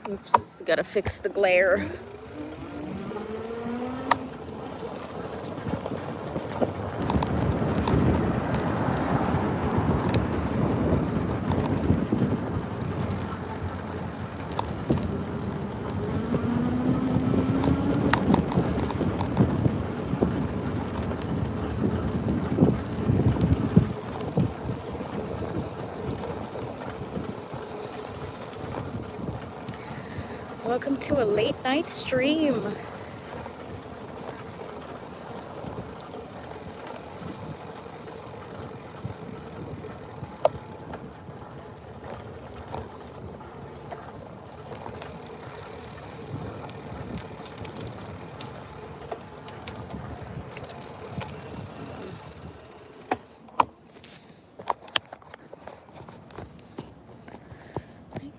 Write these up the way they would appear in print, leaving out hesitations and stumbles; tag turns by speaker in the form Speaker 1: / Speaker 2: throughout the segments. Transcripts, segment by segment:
Speaker 1: Oops, gotta fix the glare. Welcome to a late night stream.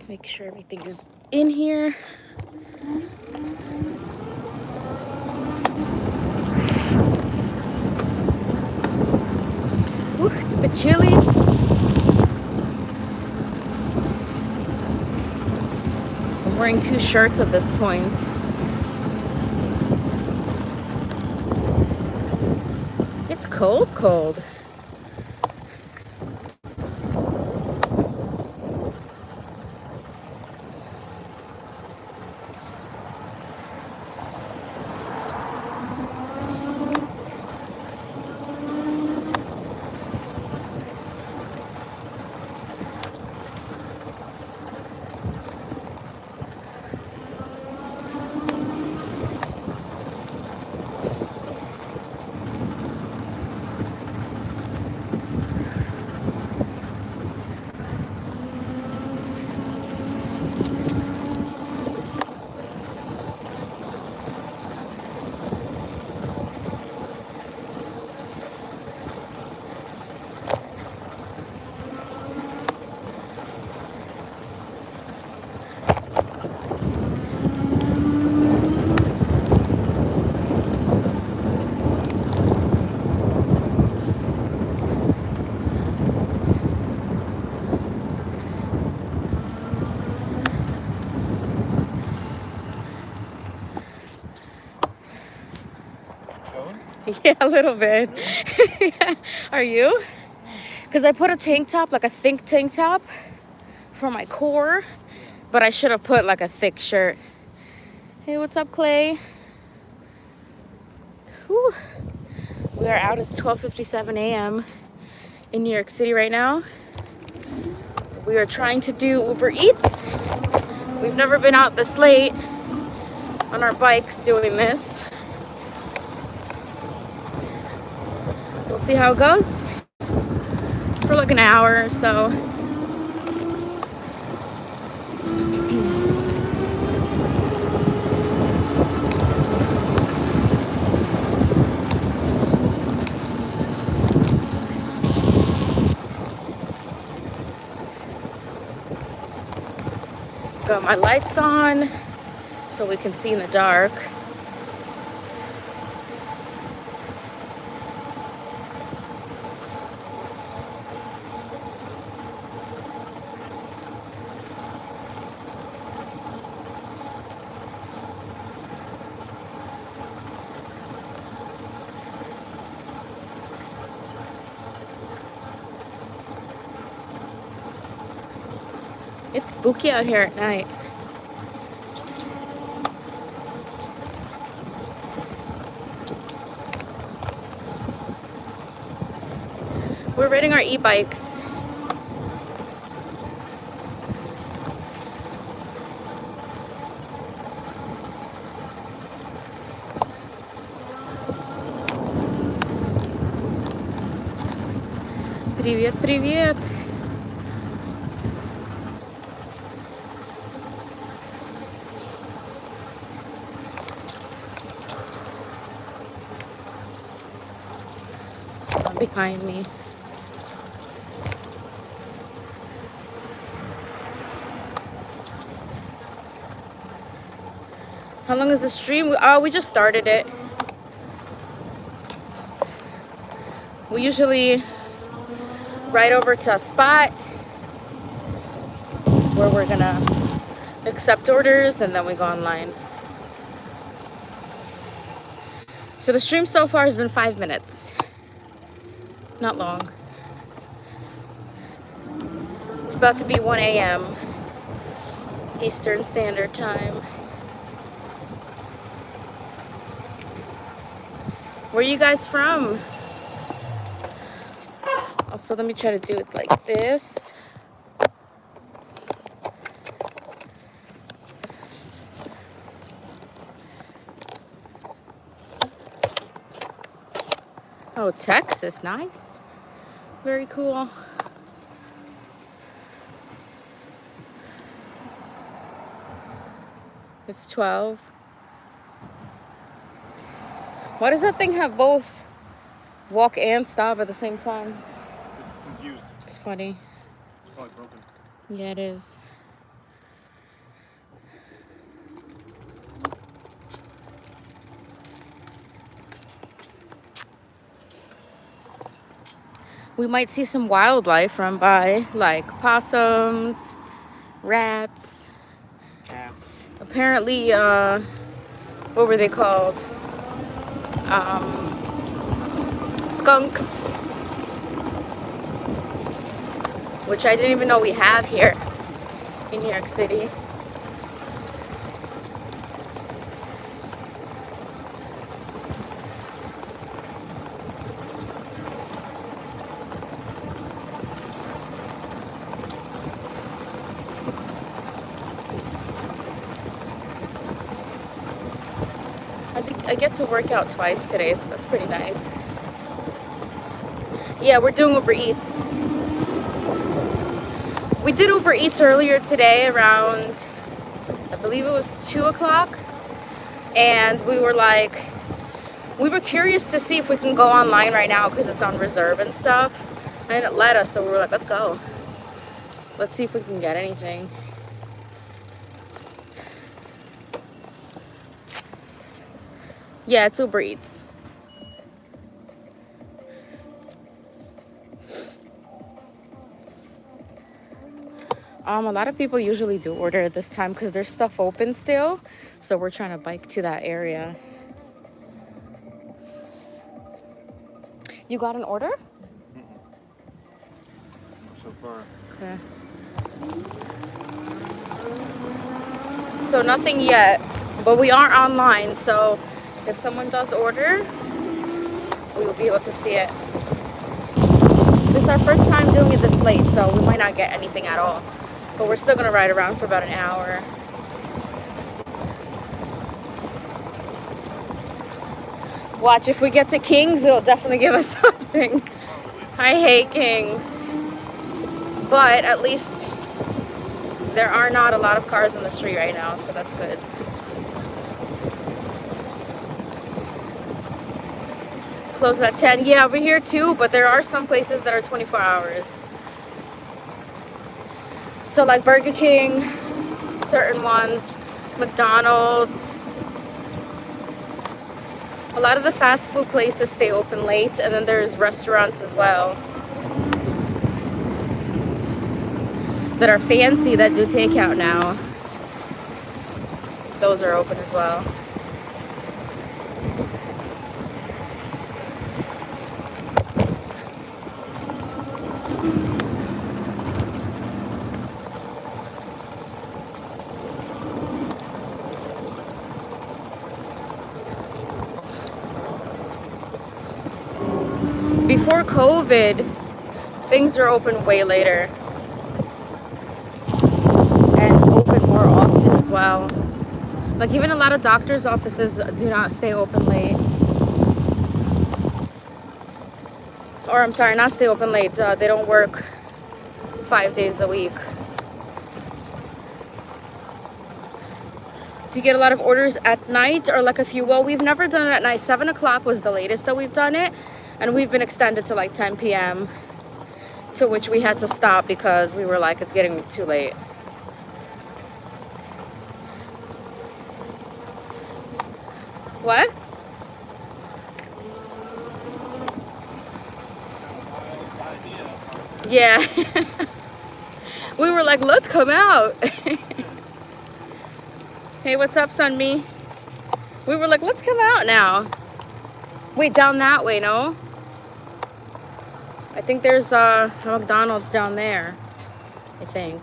Speaker 1: To make sure everything is in here. Ooh, it's a bit chilly. I'm wearing 2 shirts at this point. It's cold. Yeah, a little bit. Yeah. Are you? Because I put a tank top, like a thick tank top for my core, but I should have put like a thick shirt. Hey, what's up, Clay? Whew. We are out. It's 12:57 a.m. in New York City right now. We are trying to do Uber Eats. We've never been out this late on our bikes doing this. We'll see how it goes for like an hour or so. Got my lights on so we can see in the dark. It's spooky out here at night. We're riding our e-bikes. Привет, привет. Someone behind me. How long is the stream? We just started it. We usually ride over to a spot where we're gonna accept orders, and then we go online. So the stream so far has been 5 minutes. Not long. It's about to be 1 a.m. Eastern Standard Time. Where are you guys from? Also, let me try to do it like this. Oh, Texas, nice. Very cool. It's 12. Why does that thing have both walk and stop at the same time?
Speaker 2: It's confused.
Speaker 1: It's funny.
Speaker 2: It's probably broken.
Speaker 1: Yeah, it is. We might see some wildlife run by, like possums, rats.
Speaker 2: Cats.
Speaker 1: Apparently, what were they called? Skunks. Which I didn't even know we have here in New York City. I get to work out twice today, so that's pretty nice. Yeah, we're doing Uber Eats. We did Uber Eats earlier today around, I believe it was 2 o'clock. And we were curious to see if we can go online right now because it's on reserve and stuff. And it let us, so we were like, let's go. Let's see if we can get anything. Yeah, it's Uber Eats. A lot of people usually do order at this time because there's stuff open still. So we're trying to bike to that area. You got an order?
Speaker 2: So far.
Speaker 1: Okay. So nothing yet, but we are online. So if someone does order, we will be able to see it. This is our first time doing it this late, so we might not get anything at all. But we're still gonna ride around for about an hour. Watch, if we get to Kings, it'll definitely give us something. I hate Kings. But at least there are not a lot of cars on the street right now, so that's good. Close at 10. Yeah, over here too, but there are some places that are 24 hours. So like Burger King, certain ones, McDonald's. A lot of the fast food places stay open late, and then there's restaurants as well that are fancy that do takeout now. Those are open as well. Before COVID, things were open way later and open more often as well. Like even a lot of doctors' offices do not stay open late. Or I'm sorry, not stay open late. They don't work 5 days a week. Do you get a lot of orders at night or like a few? Well, we've never done it at night. 7 o'clock was the latest that we've done it. And we've been extended to like 10 p.m. to which we had to stop because we were like, it's getting too late. What? Yeah. We were like, let's come out. Hey, what's up, Sunmi? We were like, let's come out now. Wait, down that way, no? I think there's a McDonald's down there. I think.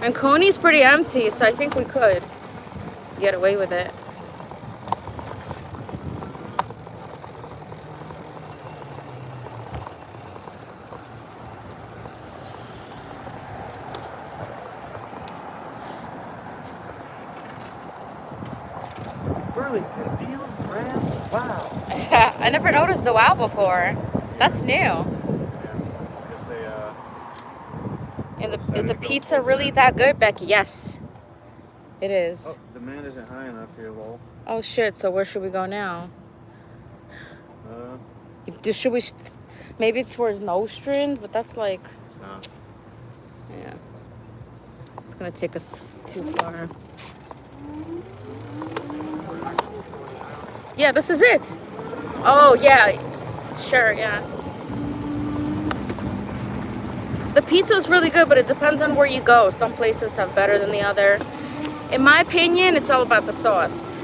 Speaker 1: And Coney's pretty empty, so I think we could get away with it.
Speaker 2: Burlington deals brands. Wow.
Speaker 1: I never noticed the wow before. That's new.
Speaker 2: Yeah. Because they
Speaker 1: And
Speaker 2: decided
Speaker 1: is the
Speaker 2: to go
Speaker 1: pizza
Speaker 2: full
Speaker 1: really
Speaker 2: send.
Speaker 1: that good, Becky? Yes, it is.
Speaker 2: Oh, demand isn't high enough here, lol.
Speaker 1: Oh shit! So where should we go now? Should we maybe towards Nostrand? But that's like,
Speaker 2: Nah.
Speaker 1: yeah, it's gonna take us too far. Yeah, this is it. Oh yeah, sure, yeah. The pizza is really good, but it depends on where you go. Some places have better than the other. In my opinion, it's all about the sauce.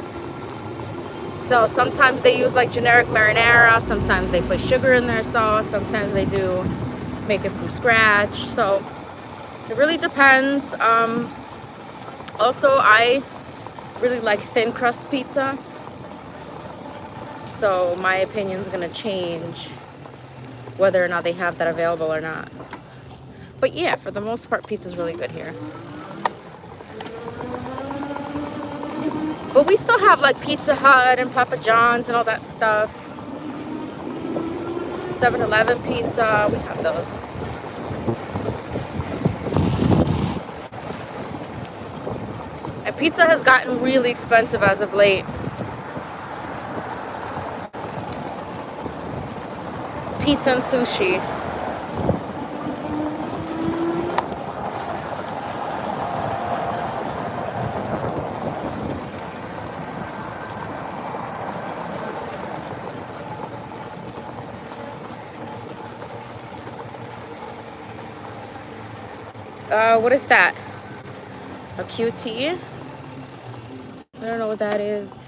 Speaker 1: So sometimes they use like generic marinara, sometimes they put sugar in their sauce, sometimes they do make it from scratch. So it really depends. Also, I really like thin crust pizza. So my opinion's gonna change whether or not they have that available or not. But yeah, for the most part, pizza's really good here. But we still have like Pizza Hut and Papa John's and all that stuff. 7-Eleven pizza, we have those. And pizza has gotten really expensive as of late. Pizza and sushi. What is that? A QT? I don't know what that is.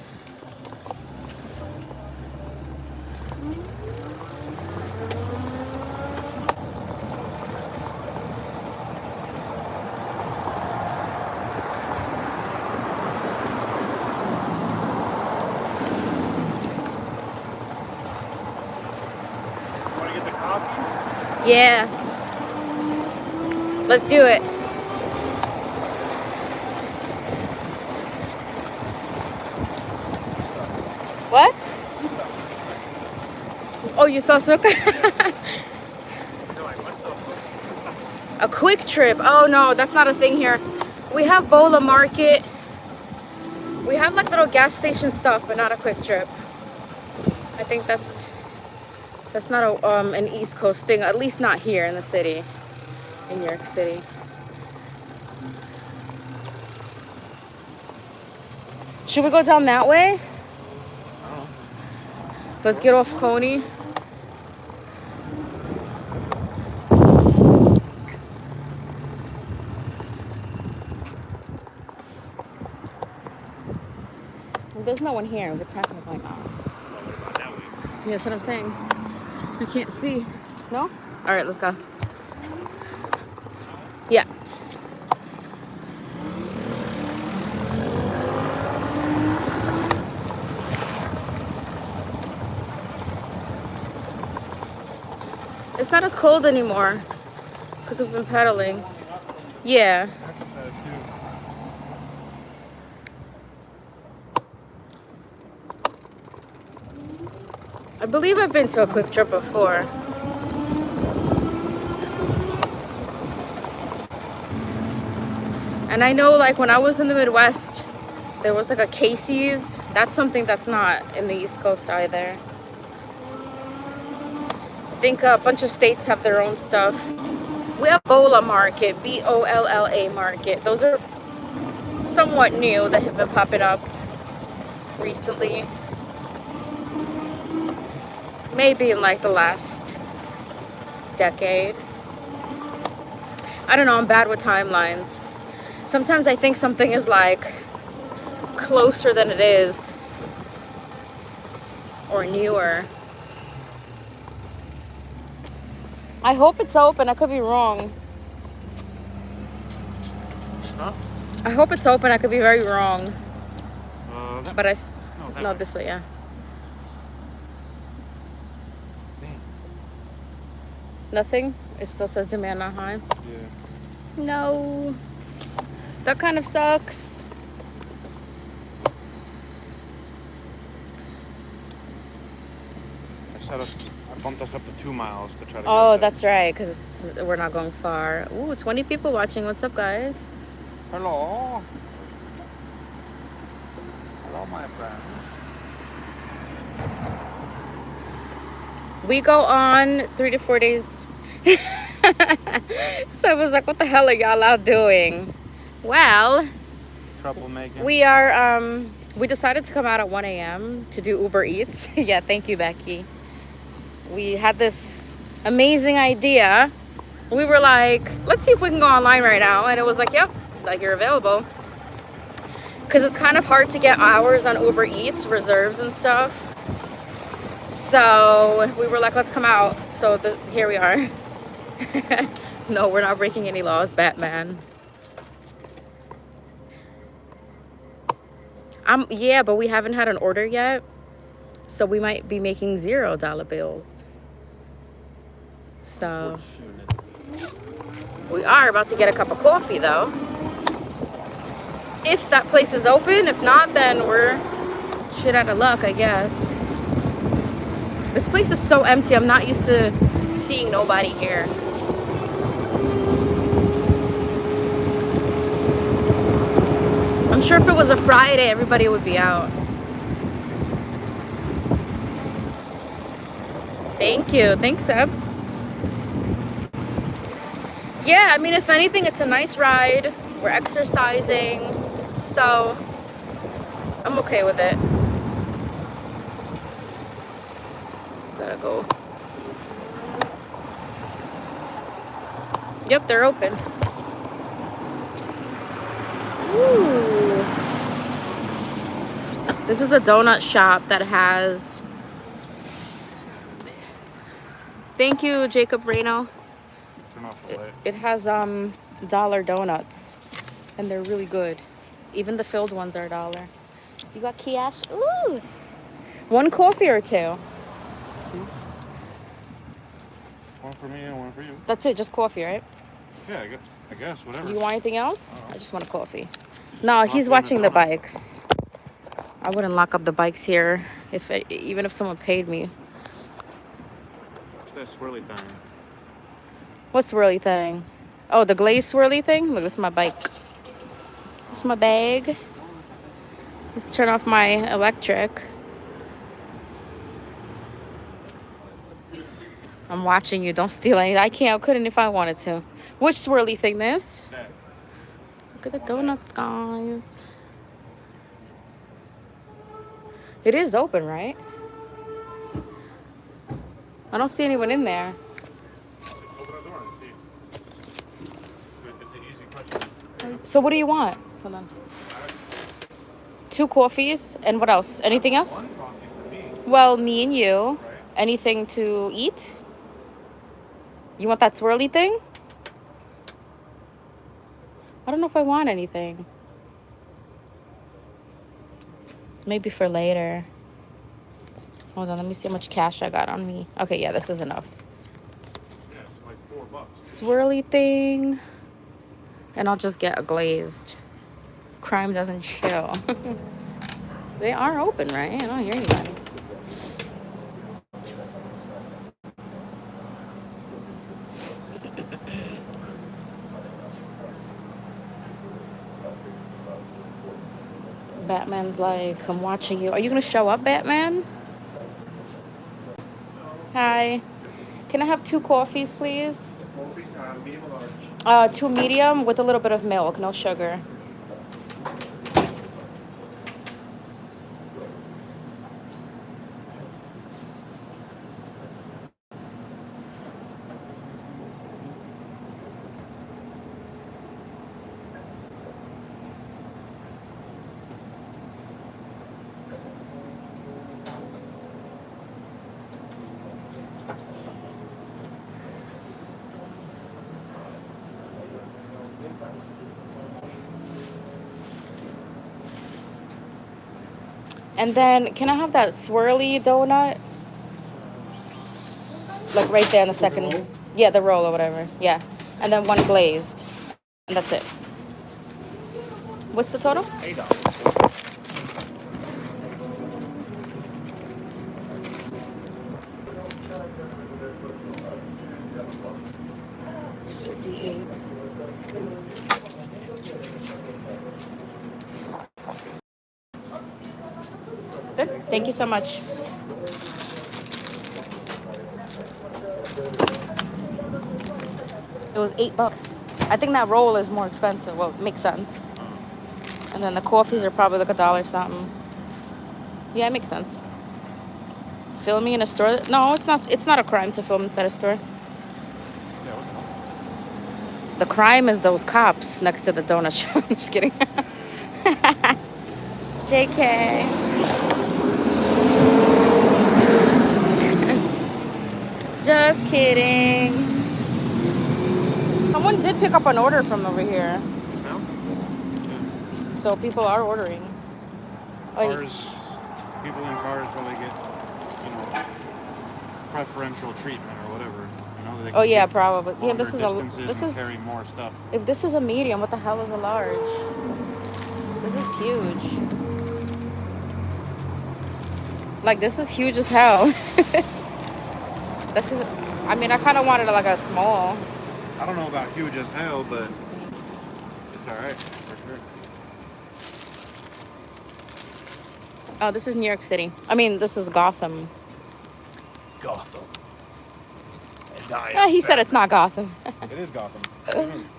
Speaker 2: Want to get the coffee?
Speaker 1: Yeah. Let's do it. What? Oh, you saw Suka?
Speaker 2: They're like, what the fuck?
Speaker 1: A quick trip. Oh no, that's not a thing here. We have Bola Market. We have like little gas station stuff, but not a quick trip. I think that's not an East Coast thing, at least not here in the city, in New York City. Should we go down that way?
Speaker 2: Oh.
Speaker 1: Let's get off Coney. Well, there's no one here, but technically not.
Speaker 2: What about that way?
Speaker 1: Yeah, that's what I'm saying. I can't see. No? All right, let's go. Yeah. It's not as cold anymore because we've been pedaling. Yeah. I believe I've been to a quick trip before. And I know like when I was in the Midwest, there was like a Casey's. That's something that's not in the East Coast either. I think a bunch of states have their own stuff. We have Bola Market, B-O-L-L-A Market. Those are somewhat new that have been popping up recently. Maybe in like the last decade. I don't know, I'm bad with timelines. Sometimes I think something is like closer than it is, or newer. I hope it's open. I could be wrong.
Speaker 2: Huh?
Speaker 1: I hope it's open. I could be very wrong. But no,
Speaker 2: way.
Speaker 1: this way, yeah.
Speaker 2: Dang.
Speaker 1: Nothing. It still says demand not high.
Speaker 2: Yeah.
Speaker 1: No, that kind of sucks.
Speaker 2: I bumped us up to 2 miles to try to.
Speaker 1: Oh,
Speaker 2: get
Speaker 1: that's right, because we're not going far. Ooh, 20 people watching. What's up, guys?
Speaker 2: Hello. Hello, my friend.
Speaker 1: We go on 3 to 4 days. So I was like, what the hell are y'all out doing? Well,
Speaker 2: Troublemaker.
Speaker 1: we decided to come out at 1 a.m. to do Uber Eats. Yeah, thank you, Becky. We had this amazing idea. We were like, let's see if we can go online right now. And it was like, yep, like you're available. Because it's kind of hard to get hours on Uber Eats, reserves and stuff. So we were like, let's come out. So here we are. No, we're not breaking any laws, Batman. Yeah, but we haven't had an order yet. So we might be making $0 bills. So we are about to get a cup of coffee though. If that place is open, if not, then we're shit out of luck, I guess. This place is so empty. I'm not used to seeing nobody here. I'm sure if it was a Friday, everybody would be out. Thank you. Thanks, Seb. Yeah, I mean, if anything, it's a nice ride. We're exercising. So I'm okay with it. Gotta go. Yep, they're open. Ooh. This is a donut shop that has... Thank you, Jacob Reno.
Speaker 2: Turn off the light.
Speaker 1: It has dollar donuts, and they're really good. Even the filled ones are $1. You got Kiash? Ooh. One coffee or two?
Speaker 2: One for me and one for you.
Speaker 1: That's it, just coffee, right?
Speaker 2: Yeah, I guess whatever.
Speaker 1: Do you want anything else? I just want a coffee. No, he's watching the bikes. I wouldn't lock up the bikes here even if someone paid me.
Speaker 2: That swirly thing.
Speaker 1: What swirly thing? Oh, the glaze swirly thing? Look, this is my bike. This is my bag. Let's turn off my electric. I'm watching you. Don't steal anything. I couldn't if I wanted to. Which swirly thing this?
Speaker 2: That.
Speaker 1: Look at the donuts, guys. It is open, right? I don't see anyone in there.
Speaker 2: Open the door and see. It's an easy question.
Speaker 1: So what do you want? Hold on. 2 coffees and what else? Anything else?
Speaker 2: One coffee for me.
Speaker 1: Well, me and you.
Speaker 2: Right.
Speaker 1: Anything to eat? You want that swirly thing? I don't know if I want anything. Maybe for later. Hold on, let me see how much cash I got on me. Okay, yeah, this is enough.
Speaker 2: Yeah, it's like $4.
Speaker 1: Swirly thing. And I'll just get a glazed. Crime doesn't chill. They are open, right? I don't hear anybody. Batman's like, I'm watching you. Are you gonna show up, Batman? Hi. Can I have 2 coffees, please?
Speaker 2: Coffees, medium or large?
Speaker 1: 2 medium with a little bit of milk, no sugar. And then, can I have that swirly donut? Like right there in the second.
Speaker 2: roll?
Speaker 1: Yeah, the roll or whatever. Yeah. And then one glazed. And that's it. What's the total?
Speaker 2: $8.
Speaker 1: Should be 8. Good. Thank you so much. It was $8. I think that roll is more expensive. Well, it makes sense. And then the coffees are probably like $1 something. Yeah, it makes sense. Filming in a store? No, it's not. It's not a crime to film inside a store.
Speaker 2: Yeah, what the hell?
Speaker 1: The crime is those cops next to the donut shop. I'm just kidding. JK. Just kidding. Someone did pick up an order from over here.
Speaker 2: Just now? Yeah.
Speaker 1: So people are ordering.
Speaker 2: Cars, people in cars probably get, preferential treatment or whatever. They
Speaker 1: Oh
Speaker 2: can
Speaker 1: yeah,
Speaker 2: take
Speaker 1: probably. Yeah,
Speaker 2: longer
Speaker 1: this is
Speaker 2: distances and carry more stuff.
Speaker 1: if this is a medium, what the hell is a large? This is huge. Like this is huge as hell. This is. I mean, I kind of wanted like a small.
Speaker 2: I don't know about huge as hell, but it's all right for sure.
Speaker 1: Oh, this is New York City. I mean, this is Gotham.
Speaker 2: Gotham.
Speaker 1: Yeah, he said it's not Gotham.
Speaker 2: It is Gotham. What do you mean?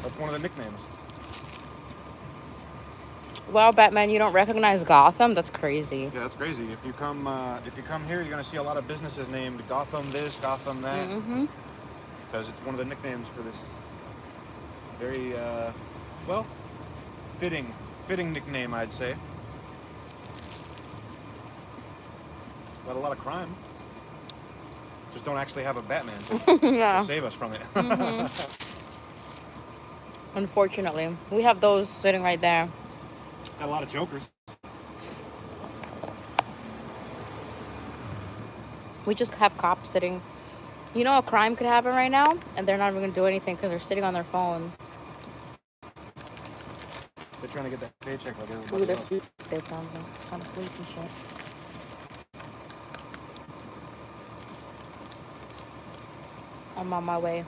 Speaker 2: That's one of the nicknames.
Speaker 1: Well, Batman, you don't recognize Gotham? That's crazy.
Speaker 2: Yeah, that's crazy. If you come here, you're gonna see a lot of businesses named Gotham this, Gotham that, because it's one of the nicknames for this very fitting nickname, I'd say. Got a lot of crime. Just don't actually have a Batman to save us from it.
Speaker 1: Unfortunately, we have those sitting right there.
Speaker 2: Got a lot of Jokers.
Speaker 1: We just have cops sitting. You know, a crime could happen right now, and they're not even gonna do anything because they're sitting on their phones.
Speaker 2: They're trying to get that paycheck like
Speaker 1: Ooh,
Speaker 2: everybody
Speaker 1: they're
Speaker 2: else.
Speaker 1: they're trying to sleep and shit. I'm on my way.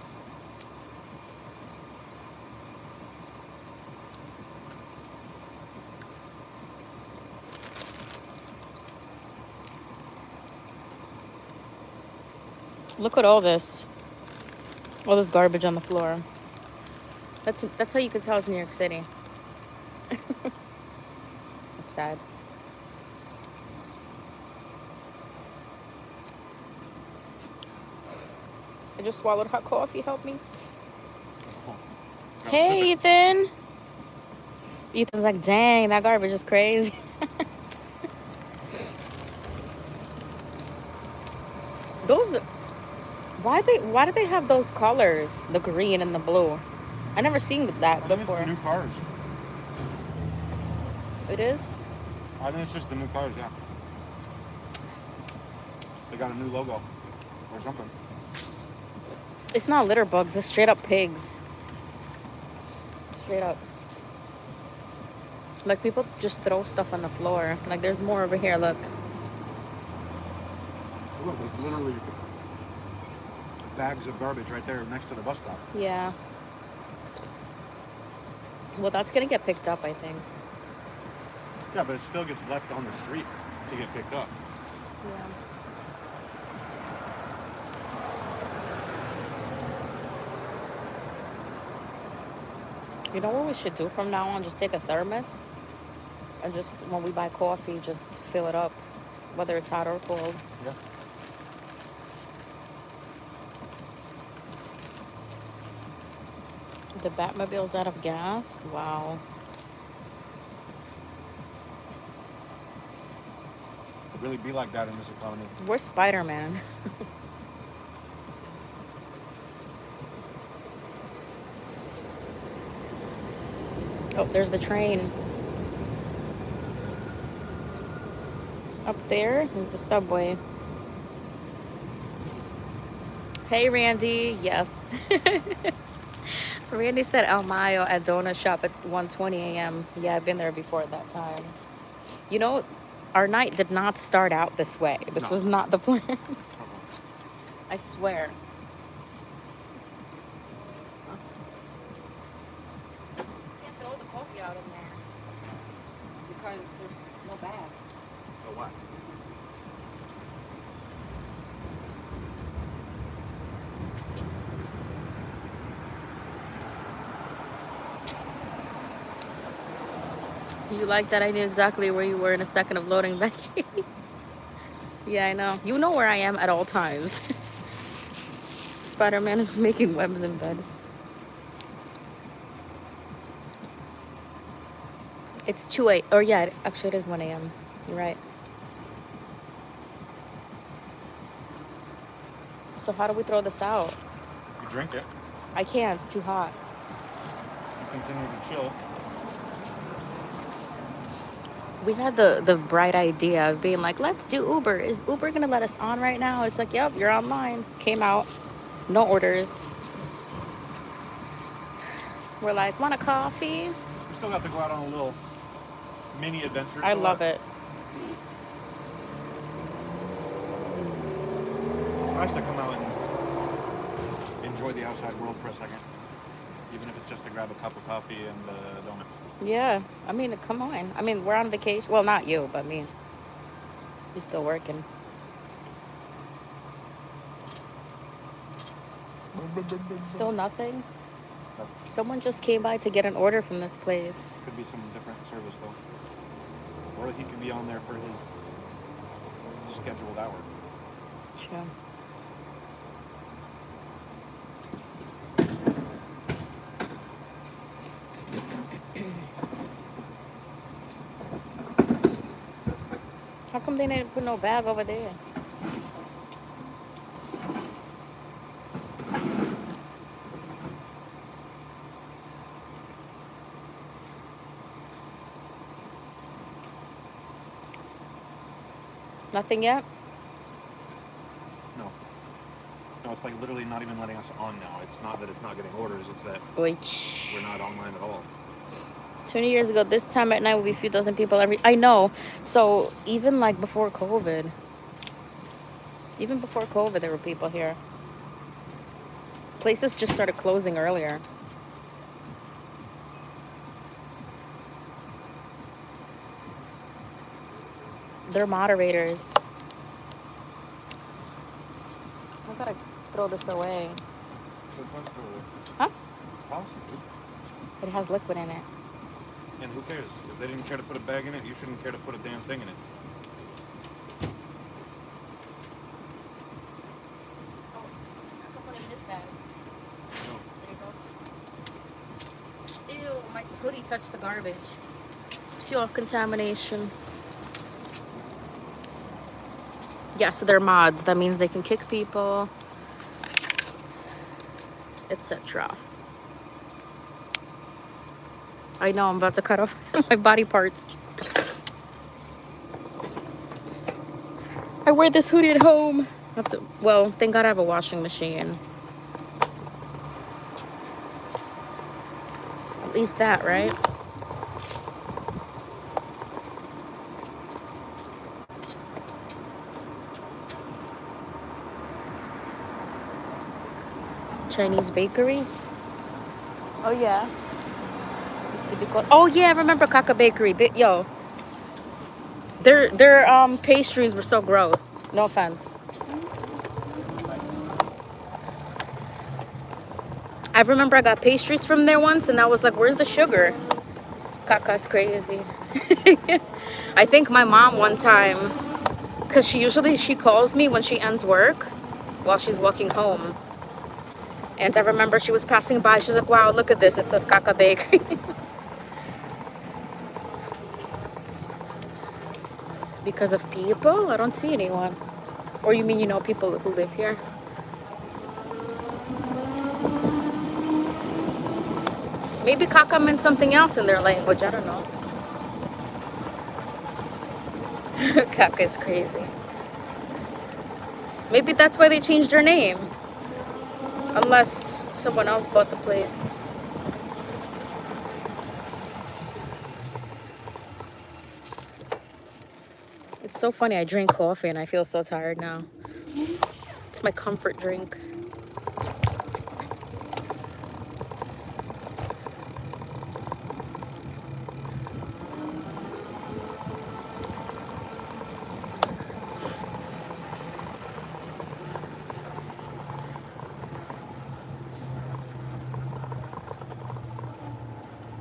Speaker 1: Look at all this garbage on the floor. That's how you can tell it's New York City. It's sad. I just swallowed hot coffee. Help me. Hey, Ethan. Ethan's like, dang, that garbage is crazy. Those, why do they have those colors, the green and the blue? I never seen that before.
Speaker 2: It's the new cars.
Speaker 1: It is?
Speaker 2: I think it's just the new cars, yeah. They got a new logo or something.
Speaker 1: It's not litter bugs. It's straight up pigs. Straight up. Like, people just throw stuff on the floor. Like, there's more over here, look.
Speaker 2: Look, there's literally bags of garbage right there next to the bus stop.
Speaker 1: Yeah. Well, that's gonna get picked up, I think.
Speaker 2: Yeah, but it still gets left on the street to get picked up.
Speaker 1: Yeah. You know what we should do from now on? Just take a thermos and just, when we buy coffee, just fill it up, whether it's hot or cold.
Speaker 2: Yeah.
Speaker 1: The Batmobile's out of gas? Wow.
Speaker 2: It'd really be like that in this economy.
Speaker 1: Where's Spider-Man? Oh, there's the train. Up there is the subway. Hey, Randy. Yes. Randy said El Mayo at Donut Shop at 1:20 a.m. Yeah, I've been there before at that time. You know, our night did not start out this way. This was not the plan. I swear. Can't throw the coffee out in there because there's no bag.
Speaker 2: So what?
Speaker 1: You like that? I knew exactly where you were in a second of loading back in. Yeah, I know. You know where I am at all times. Spider-Man is making webs in bed. It's 2 a.m. Or yeah, actually it is 1 a.m. You're right. So how do we throw this out?
Speaker 2: You drink it.
Speaker 1: I can't. It's too hot.
Speaker 2: You continue to chill.
Speaker 1: We had the bright idea of being like, let's do Uber. Is Uber gonna let us on right now? It's like, yep, you're online. Came out, no orders. We're like, want a coffee?
Speaker 2: We still got to go out on a little mini adventure.
Speaker 1: I love it.
Speaker 2: It's nice to come out and enjoy the outside world for a second, even if it's just to grab a cup of coffee and a donut.
Speaker 1: Yeah, I mean, come on. I mean, we're on vacation. Well, not you, but me. You're still working. Still nothing?
Speaker 2: No.
Speaker 1: Someone just came by to get an order from this place.
Speaker 2: Could be some different service though. Or he could be on there for his scheduled hour.
Speaker 1: Sure. How come they didn't put no bag over there? Nothing yet?
Speaker 2: No. No, it's like literally not even letting us on now. It's not that it's not getting orders, it's that
Speaker 1: Which
Speaker 2: we're not online at all.
Speaker 1: 20 years ago, this time at night would be a few dozen people every... I know. So even like before COVID, there were people here. Places just started closing earlier. They're moderators. I gotta throw this away. Huh? It has liquid in it.
Speaker 2: And who cares? If they didn't care to put a bag in it, you shouldn't care to put a damn thing in it.
Speaker 1: Ew, my hoodie touched the garbage. Pure contamination. Yeah, so they're mods. That means they can kick people, etc. I know, I'm about to cut off my body parts. I wear this hoodie at home. I have to, well, thank God I have a washing machine. At least that, right? Chinese bakery. Oh yeah. Used to be called. Oh yeah, I remember Kaka Bakery. Yo, their pastries were so gross. No offense. I remember I got pastries from there once, and I was like, "Where's the sugar?" Kaka's crazy. I think my mom one time, because she calls me when she ends work, while she's walking home. And I remember she was passing by. She's like, wow, look at this. It says Kaka Bakery. Because of people? I don't see anyone. Or you mean you know people who live here? Maybe Kaka meant something else in their language. I don't know. Kaka is crazy. Maybe that's why they changed their name. Unless someone else bought the place. It's so funny. I drink coffee and I feel so tired now. It's my comfort drink.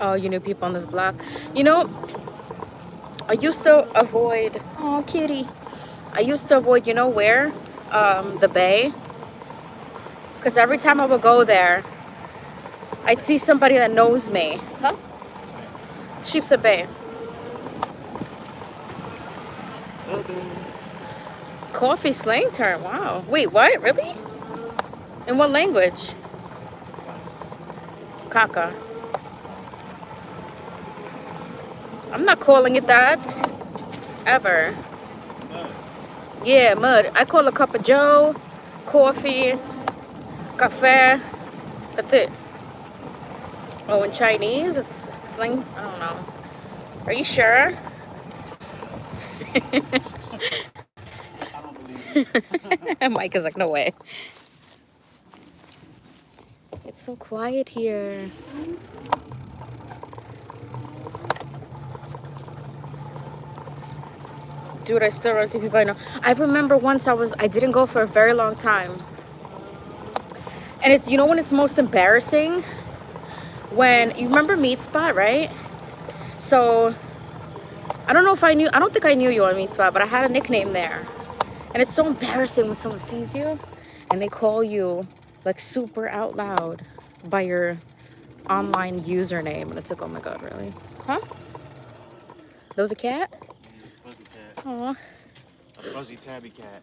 Speaker 1: Oh, you knew people on this block. You know, I used to avoid, oh, kitty. I used to avoid, you know where? The bay. Because every time I would go there, I'd see somebody that knows me. Huh? Sheepshead Bay. Coffee slang term. Wow. Wait, what? Really? In what language? Kaka. I'm not calling it that. Ever. Yeah, mud. I call a cup of joe, coffee, cafe. That's it. Oh, in Chinese, it's slang. I don't know. Are you sure?
Speaker 2: I don't believe it.
Speaker 1: Mike is like, no way. It's so quiet here. Dude, I still run to people I know. I remember once I didn't go for a very long time. And it's, you know when it's most embarrassing? When, you remember Meat Spot, right? So, I don't think I knew you on Meat Spot, but I had a nickname there. And it's so embarrassing when someone sees you and they call you like super out loud by your online username. And it's like, oh my God, really? Huh? That was a cat?
Speaker 2: Fuzzy cat.
Speaker 1: Aw.
Speaker 2: A fuzzy tabby cat.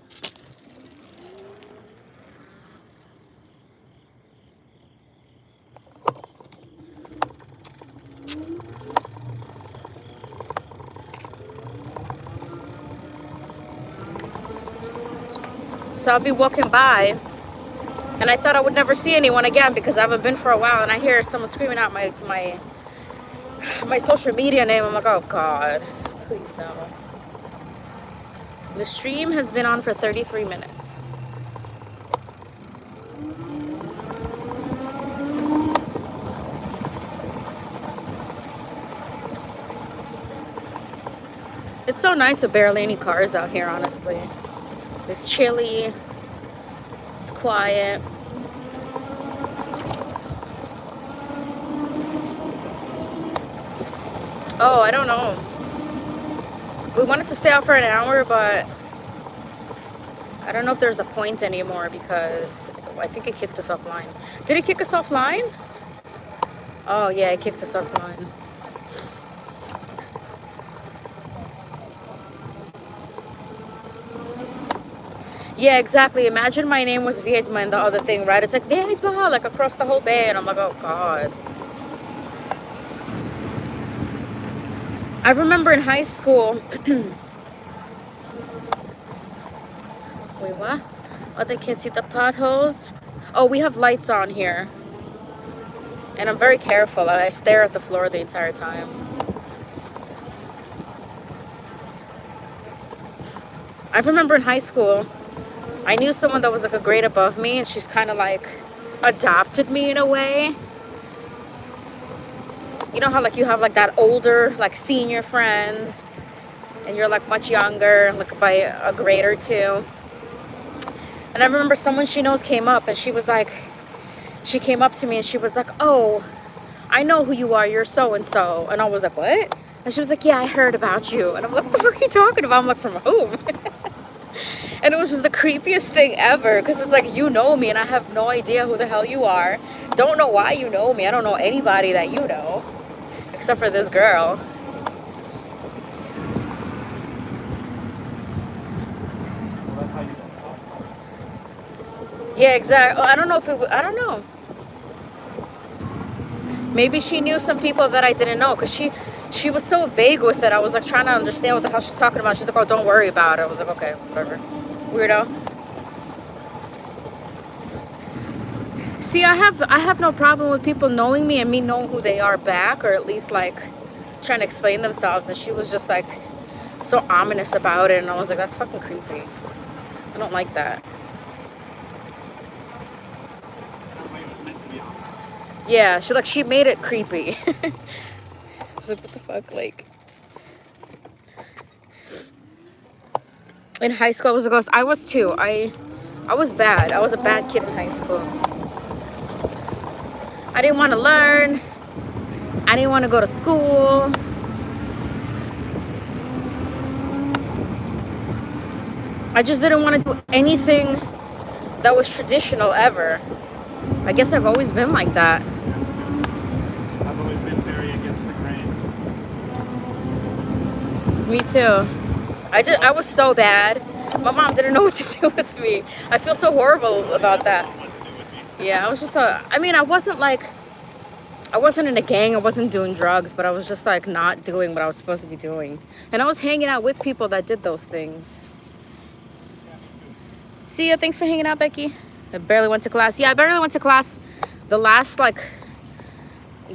Speaker 1: So I'll be walking by, and I thought I would never see anyone again because I haven't been for a while, and I hear someone screaming out my social media name. I'm like, oh God, please no. The stream has been on for 33 minutes. It's so nice with barely any cars out here, honestly. It's chilly. It's quiet. Oh, I don't know. We wanted to stay out for an hour, but I don't know if there's a point anymore because I think it kicked us offline. Did it kick us offline? Oh, yeah, it kicked us offline. Yeah, exactly. Imagine my name was VEDMA and the other thing, right? It's like VEDMA, like across the whole bay. And I'm like, oh, God. I remember in high school. Wait, what? Oh, they can't see the potholes? Oh, we have lights on here. And I'm very careful. I stare at the floor the entire time. I remember in high school, I knew someone that was like a grade above me, and she's kind of like adopted me in a way. You know how like you have like that older, like senior friend, and you're like much younger, like by a grade or two. And I remember someone she knows came up, and she came up to me and she was like, oh, I know who you are, you're so and so. And I was like, what? And she was like, yeah, I heard about you. And I'm like, what the fuck are you talking about? I'm like, from whom? And it was just the creepiest thing ever, because it's like, you know me and I have no idea who the hell you are. Don't know why you know me. I don't know anybody that you know except for this girl. Yeah, exactly. I don't know if I don't know. Maybe she knew some people that I didn't know, because she was so vague with it. I was like trying to understand what the hell she's talking about. She's like, oh, don't worry about it. I was like, okay, whatever. Weirdo. See, I have no problem with people knowing me and me knowing who they are back, or at least like trying to explain themselves. And she was just like so ominous about it, and I was like, that's fucking creepy. I don't like that. Yeah, she made it creepy. I was like, what the fuck, like. In high school, I was a ghost. I was too. I was bad. I was a bad kid in high school. I didn't want to learn. I didn't want to go to school. I just didn't want to do anything that was traditional ever. I guess I've always been like that.
Speaker 2: I've always been very against the grain.
Speaker 1: Me too. I was so bad. My mom didn't know what to do with me. I feel so horrible about that. Yeah, I was just I mean, I wasn't in a gang, I wasn't doing drugs, but I was just like not doing what I was supposed to be doing. And I was hanging out with people that did those things. See ya, thanks for hanging out, Becky. I barely went to class. Yeah, I barely went to class the last like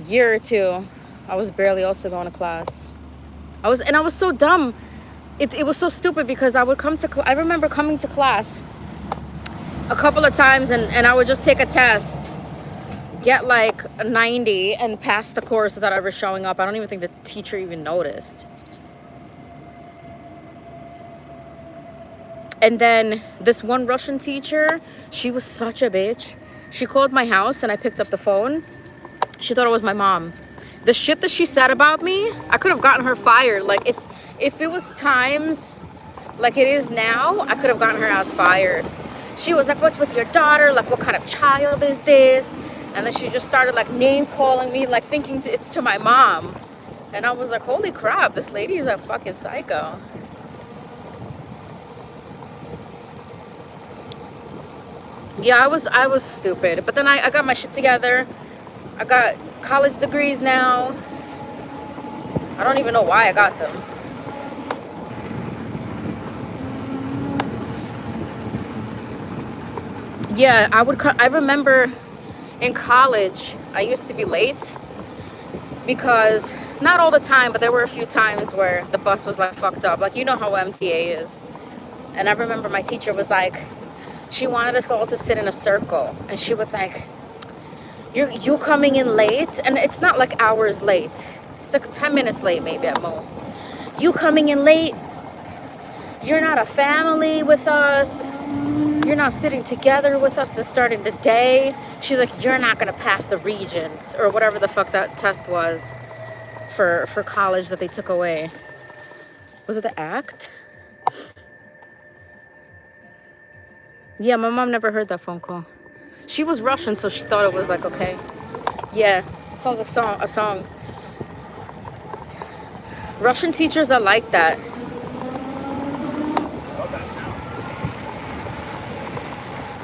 Speaker 1: year or two. I was barely also going to class. I was so dumb. It was so stupid because I would I remember coming to class a couple of times and I would just take a test, get like a 90 and pass the course without ever showing up. I don't even think the teacher even noticed. And then this one Russian teacher, she was such a bitch. She called my house and I picked up the phone. She thought it was my mom. The shit that she said about me, I could have gotten her fired. Like if it was times like it is now, I could have gotten her ass fired. She was like, what's with your daughter? Like, what kind of child is this? And then she just started like name calling me, like thinking it's to my mom. And I was like, holy crap, this lady is a fucking psycho. Yeah, I was stupid. But then I got my shit together. I got college degrees now. I don't even know why I got them. Yeah, I remember in college, I used to be late because, not all the time, but there were a few times where the bus was like fucked up. Like, you know how MTA is. And I remember my teacher was like, she wanted us all to sit in a circle. And she was like, you coming in late? And it's not like hours late. It's like 10 minutes late maybe at most. You coming in late? You're not a family with us. You're not sitting together with us and starting the day. She's like, you're not going to pass the Regents or whatever the fuck that test was for college that they took away. Was it the ACT? Yeah, my mom never heard that phone call. She was Russian, so she thought it was like, okay. Yeah, it sounds like a song. Russian teachers are like that.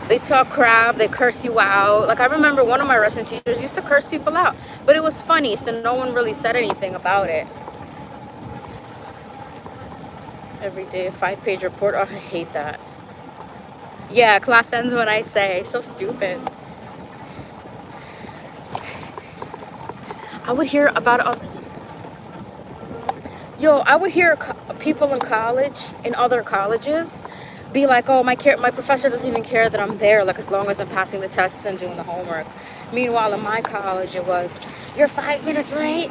Speaker 1: They talk crap, they curse you out. Like, I remember one of my Russian teachers used to curse people out. But it was funny, so no one really said anything about it. Every day, a 5-page report. Oh, I hate that. Yeah, class ends when I say. So stupid. I would hear about... I would hear people in college, in other colleges, be like, oh, my professor doesn't even care that I'm there, like, as long as I'm passing the tests and doing the homework. Meanwhile, in my college, it was, you're 5 minutes late.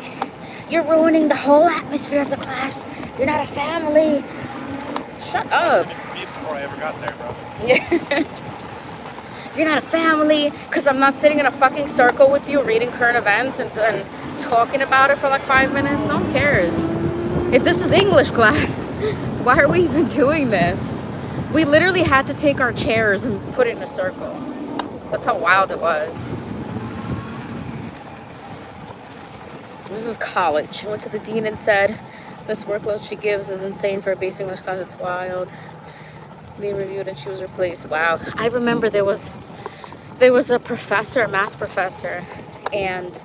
Speaker 1: You're ruining the whole atmosphere of the class. You're not a family. Shut up.
Speaker 2: Before I ever got there, bro.
Speaker 1: Yeah. You're not a family because I'm not sitting in a fucking circle with you reading current events and talking about it for like 5 minutes. No one cares. If this is English class, why are we even doing this? We literally had to take our chairs and put it in a circle. That's how wild it was. This is college. I went to the dean and said, this workload she gives is insane for a basic English class. It's wild. They reviewed and she was replaced. Wow. I remember there was a professor, a math professor, and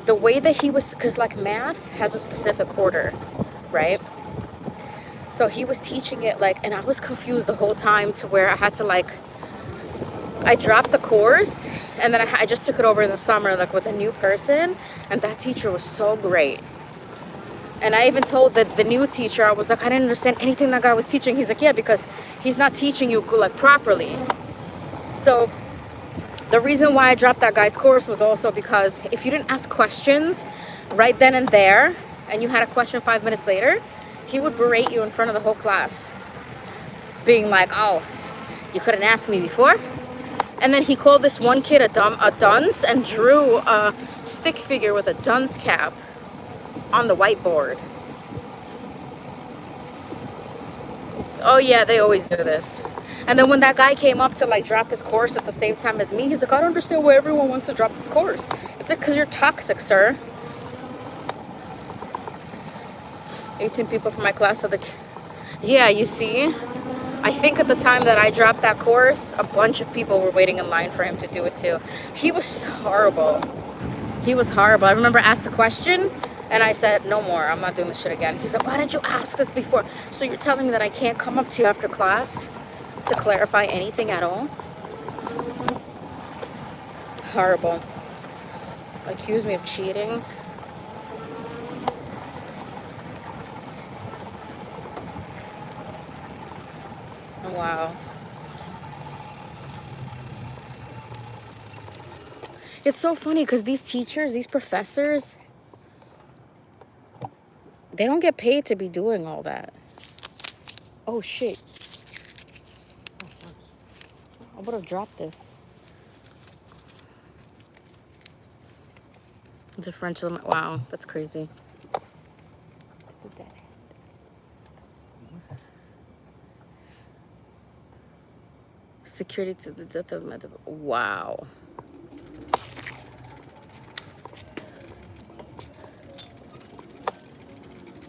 Speaker 1: the way that he was, because like math has a specific order, right? So he was teaching it like, and I was confused the whole time to where I had to like, I dropped the course and then I just took it over in the summer like with a new person, and that teacher was so great. And I even told the new teacher, I was like, I didn't understand anything that guy was teaching. He's like, yeah, because he's not teaching you like properly. So the reason why I dropped that guy's course was also because if you didn't ask questions right then and there, and you had a question 5 minutes later, he would berate you in front of the whole class, being like, oh, you couldn't ask me before? And then he called this one kid a dunce and drew a stick figure with a dunce cap on the whiteboard. Oh yeah, they always do this. And then when that guy came up to like drop his course at the same time as me, he's like, I don't understand why everyone wants to drop this course. It's like, because you're toxic, sir. 18 people from my class are the... Yeah, you see? I think at the time that I dropped that course, a bunch of people were waiting in line for him to do it too. He was horrible. He was horrible. I remember I asked a question and I said, no more, I'm not doing this shit again. He's like, why didn't you ask this before? So you're telling me that I can't come up to you after class to clarify anything at all? Horrible. Accuse me of cheating. Wow. It's so funny because these teachers, these professors, they don't get paid to be doing all that. Oh shit. I would have dropped this. Differential. Wow, that's crazy. Security to the death of medical. Wow.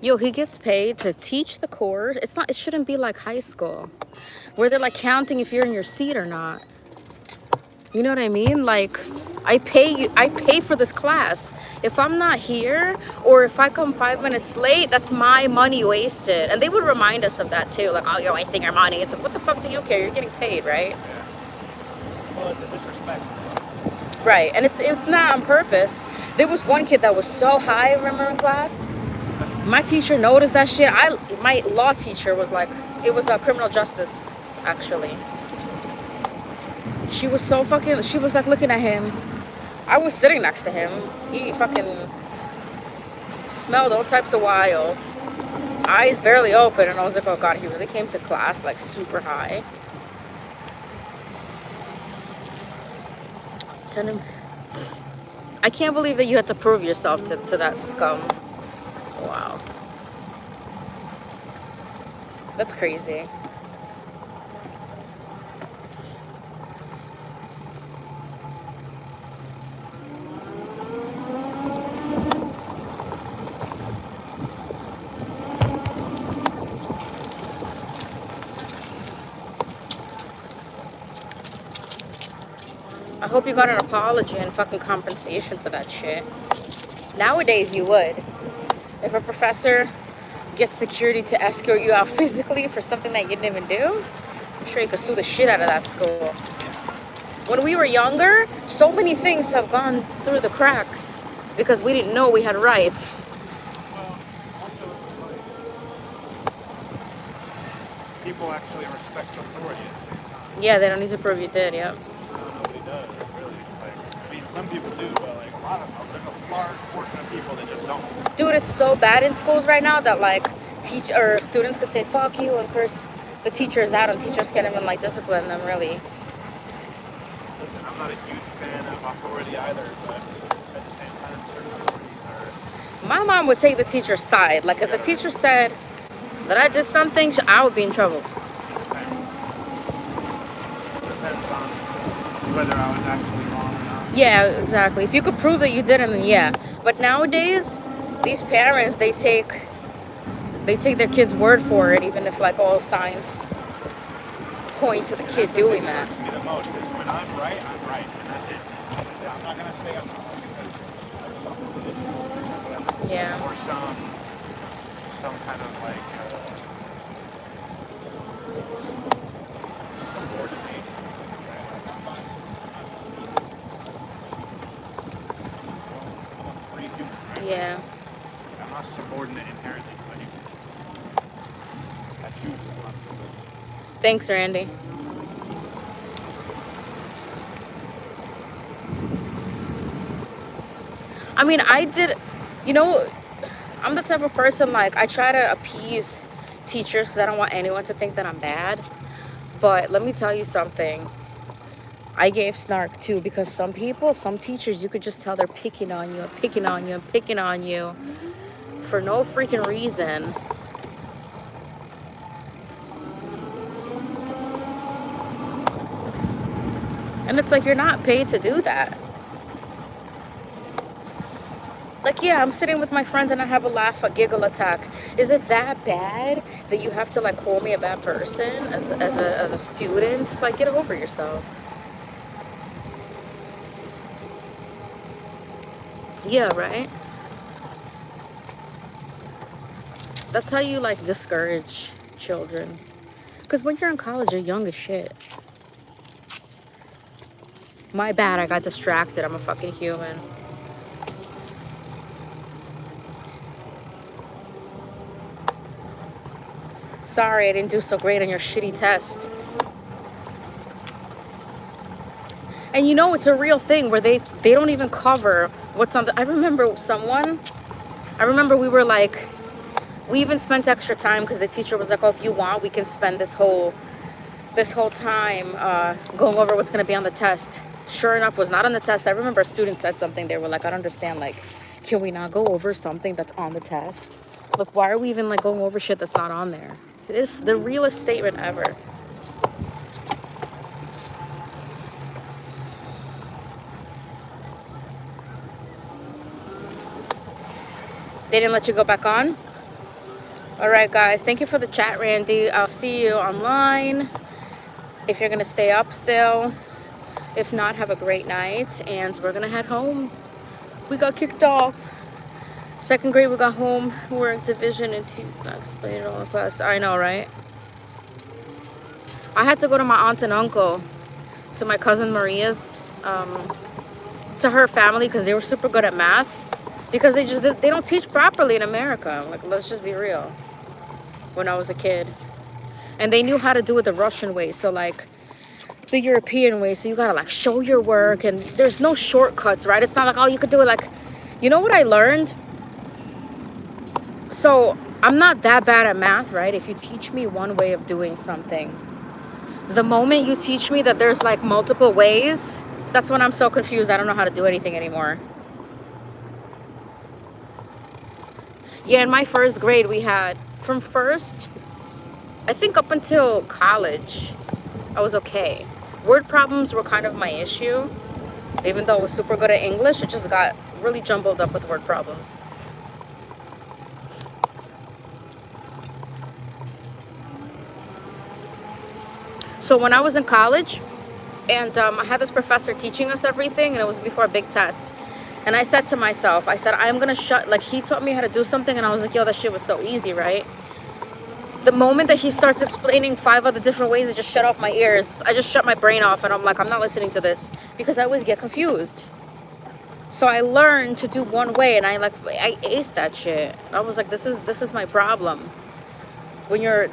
Speaker 1: Yo, he gets paid to teach the course. It's not, it shouldn't be like high school where they're like counting if you're in your seat or not. You know what I mean? Like, I pay for this class. If I'm not here or if I come 5 minutes late, that's my money wasted. And they would remind us of that too. Like, oh, you're wasting your money. It's like, what the fuck do you care? You're getting paid, right?
Speaker 2: Yeah. Well, it's a disrespect.
Speaker 1: Right, and it's not on purpose. There was one kid that was so high, I remember, in class. My teacher noticed that shit. My law teacher was like, it was a criminal justice, actually. She was so fucking, she was like looking at him. I was sitting next to him. He fucking smelled all types of wild. Eyes barely open, and I was like, oh god, he really came to class like super high. Send him. I can't believe that you had to prove yourself to that scum. Wow. That's crazy. I hope you got an apology and fucking compensation for that shit. Nowadays you would. If a professor gets security to escort you out physically for something that you didn't even do, I'm sure you could sue the shit out of that school. When we were younger, so many things have gone through the cracks because we didn't know we had rights.
Speaker 2: Well, also, like, people actually respect authority at the same time.
Speaker 1: Yeah, they don't need to prove you did, yep.
Speaker 2: Nobody does, really. Like, I mean, some people do, but like a lot of them, there's a large portion of people that just don't.
Speaker 1: Dude, it's so bad in schools right now that like students could say fuck you and curse the teachers out, and teachers can't even like discipline them really.
Speaker 2: Listen, I'm not a huge fan of authority either, but at the same time, certain authorities are.
Speaker 1: My mom would take the teacher's side. Like if the teacher said that I did something, I would be in trouble.
Speaker 2: Depends on whether I was actually wrong or not.
Speaker 1: Yeah, exactly. If you could prove that you didn't, then yeah. But nowadays, these parents, they take their kid's word for it, even if like all signs point to the kid doing that.
Speaker 2: Me the most is when I'm right, and that's it. I'm not gonna say I'm wrong because
Speaker 1: Yeah.
Speaker 2: Or some kind of like subordination. Pretty human, right?
Speaker 1: Yeah.
Speaker 2: I'm not subordinate inherently to anyone. I choose to not subordinate.
Speaker 1: Thanks, Randy. I mean, you know, I'm the type of person, like, I try to appease teachers because I don't want anyone to think that I'm bad. But let me tell you something. I gave snark too, because some teachers, you could just tell they're picking on you and picking on you and picking on you for no freaking reason. And it's like, you're not paid to do that. Like, yeah, I'm sitting with my friends and I have a laugh, a giggle attack. Is it that bad that you have to, like, call me a bad person as a student? Like, get over yourself. Yeah, right? That's how you, like, discourage children. Because when you're in college, you're young as shit. My bad, I got distracted. I'm a fucking human. Sorry, I didn't do so great on your shitty test. And you know, it's a real thing where they don't even cover what's on the... I remember we were like... We even spent extra time because the teacher was like, oh, if you want, we can spend this whole time going over what's going to be on the test. Sure enough, was not on the test. I remember a student said something. They were like, I don't understand. Like, can we not go over something that's on the test? Like, why are we even, like, going over shit that's not on there? It's the realest statement ever. They didn't let you go back on? All right, guys. Thank you for the chat, Randy. I'll see you online if you're going to stay up still. If not, have a great night. And we're going to head home. We got kicked off. Second grade, we got home. We're in division and I explained it all in class. I know, right? I had to go to my aunt and uncle, to my cousin Maria's, to her family, because they were super good at math. Because they don't teach properly in America. Like, let's just be real. When I was a kid. And they knew how to do it the Russian way. So, like, the European way. So you gotta, like, show your work. And there's no shortcuts, right? It's not like, oh, you could do it like... You know what I learned? So, I'm not that bad at math, right? If you teach me one way of doing something, the moment you teach me that there's, like, multiple ways, that's when I'm so confused. I don't know how to do anything anymore. Yeah, in my first grade, we had... From first... I think up until college, I was okay. Word problems were kind of my issue. Even though I was super good at English, it just got really jumbled up with word problems. So when I was in college, and I had this professor teaching us everything, and it was before a big test. And I said to myself, I'm going to like, he taught me how to do something, and I was like, yo, that shit was so easy, right? The moment that he starts explaining 5 other different ways, it just shut off my ears. I just shut my brain off, and I'm like, I'm not listening to this, because I always get confused. So I learned to do one way, and I aced that shit. I was like, this is my problem. When you're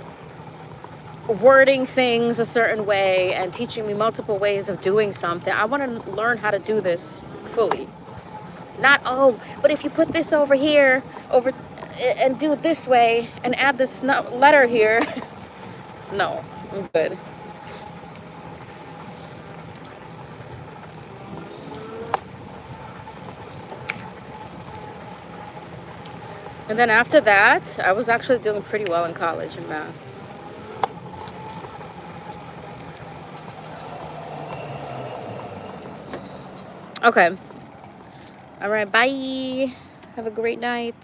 Speaker 1: wording things a certain way and teaching me multiple ways of doing something, I want to learn how to do this fully. Not, oh, but if you put this over here, and do it this way, and add this letter here. No, I'm good. And then after that, I was actually doing pretty well in college in math. Okay. All right, bye. Have a great night.